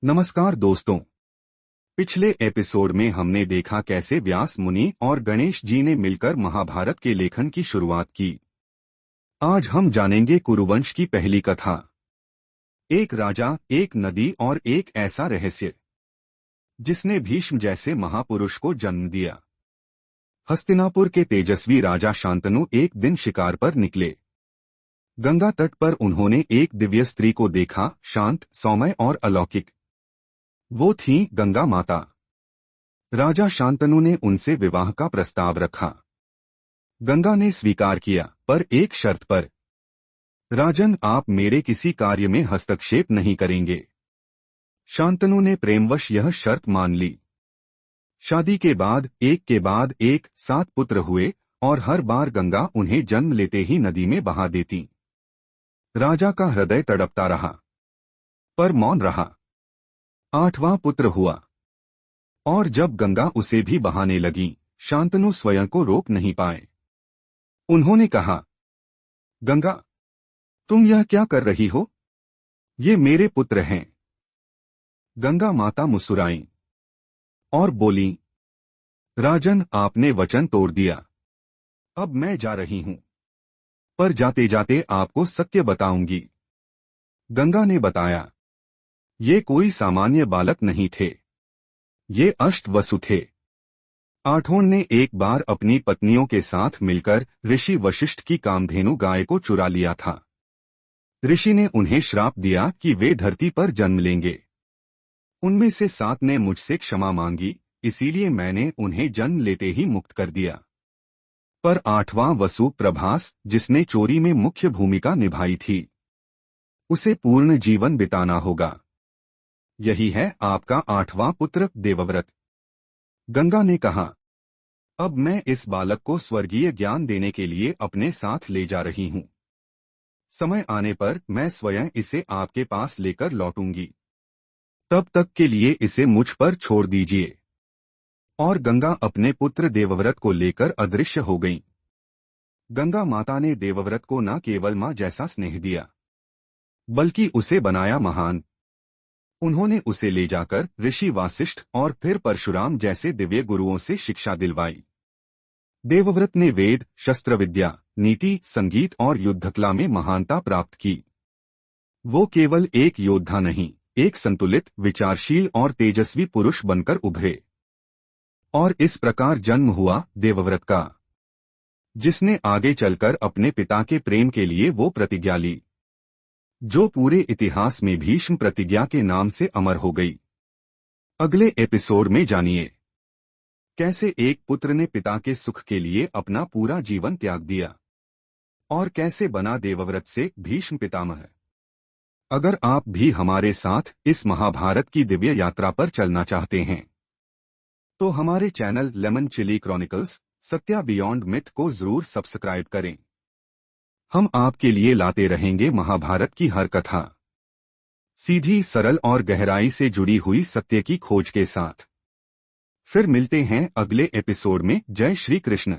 नमस्कार दोस्तों। पिछले एपिसोड में हमने देखा कैसे व्यास मुनि और गणेश जी ने मिलकर महाभारत के लेखन की शुरुआत की। आज हम जानेंगे कुरुवंश की पहली कथा, एक राजा, एक नदी और एक ऐसा रहस्य जिसने भीष्म जैसे महापुरुष को जन्म दिया। हस्तिनापुर के तेजस्वी राजा शांतनु एक दिन शिकार पर निकले। गंगा तट पर उन्होंने एक दिव्य स्त्री को देखा, शांत, सौम्य और अलौकिक। वो थी गंगा माता। राजा शांतनु ने उनसे विवाह का प्रस्ताव रखा। गंगा ने स्वीकार किया, पर एक शर्त पर। राजन, आप मेरे किसी कार्य में हस्तक्षेप नहीं करेंगे। शांतनु ने प्रेमवश यह शर्त मान ली। शादी के बाद एक 7 पुत्र हुए और हर बार गंगा उन्हें जन्म लेते ही नदी में बहा देती। राजा का हृदय तड़पता रहा, पर मौन रहा। 8वां पुत्र हुआ और जब गंगा उसे भी बहाने लगी, शांतनु स्वयं को रोक नहीं पाए। उन्होंने कहा, गंगा, तुम यह क्या कर रही हो? ये मेरे पुत्र हैं। गंगा माता मुस्कुराईं और बोली, राजन, आपने वचन तोड़ दिया। अब मैं जा रही हूं, पर जाते जाते आपको सत्य बताऊंगी। गंगा ने बताया, ये कोई सामान्य बालक नहीं थे, ये अष्टवसु थे। आठों ने एक बार अपनी पत्नियों के साथ मिलकर ऋषि वशिष्ठ की कामधेनु गाय को चुरा लिया था। ऋषि ने उन्हें श्राप दिया कि वे धरती पर जन्म लेंगे। उनमें से 7 ने मुझसे क्षमा मांगी, इसीलिए मैंने उन्हें जन्म लेते ही मुक्त कर दिया। पर 8वां वसु प्रभास, जिसने चोरी में मुख्य भूमिका निभाई थी, उसे पूर्ण जीवन बिताना होगा। यही है आपका 8वां पुत्र देवव्रत। गंगा ने कहा, अब मैं इस बालक को स्वर्गीय ज्ञान देने के लिए अपने साथ ले जा रही हूं। समय आने पर मैं स्वयं इसे आपके पास लेकर लौटूंगी। तब तक के लिए इसे मुझ पर छोड़ दीजिए। और गंगा अपने पुत्र देवव्रत को लेकर अदृश्य हो गईं। गंगा माता ने देवव्रत को न केवल मां जैसा स्नेह दिया, बल्कि उसे बनाया महान। उन्होंने उसे ले जाकर ऋषि वासिष्ठ और फिर परशुराम जैसे दिव्य गुरुओं से शिक्षा दिलवाई। देवव्रत ने वेद, शस्त्र विद्या, नीति, संगीत और युद्धकला में महानता प्राप्त की। वो केवल एक योद्धा नहीं, एक संतुलित, विचारशील और तेजस्वी पुरुष बनकर उभरे। और इस प्रकार जन्म हुआ देवव्रत का, जिसने आगे चलकर अपने पिता के प्रेम के लिए वो प्रतिज्ञा ली, जो पूरे इतिहास में भीष्म प्रतिज्ञा के नाम से अमर हो गई। अगले एपिसोड में जानिए कैसे एक पुत्र ने पिता के सुख के लिए अपना पूरा जीवन त्याग दिया और कैसे बना देवव्रत से भीष्म पितामह। अगर आप भी हमारे साथ इस महाभारत की दिव्य यात्रा पर चलना चाहते हैं, तो हमारे channel Lemon Chilli Chronicles Satya Beyond Myth को जरूर सब्सक्राइब करें। हम आपके लिए लाते रहेंगे महाभारत की हर कथा, सीधी, सरल और गहराई से जुड़ी हुई सत्य की खोज के साथ। फिर मिलते हैं अगले एपिसोड में। जय श्री कृष्ण।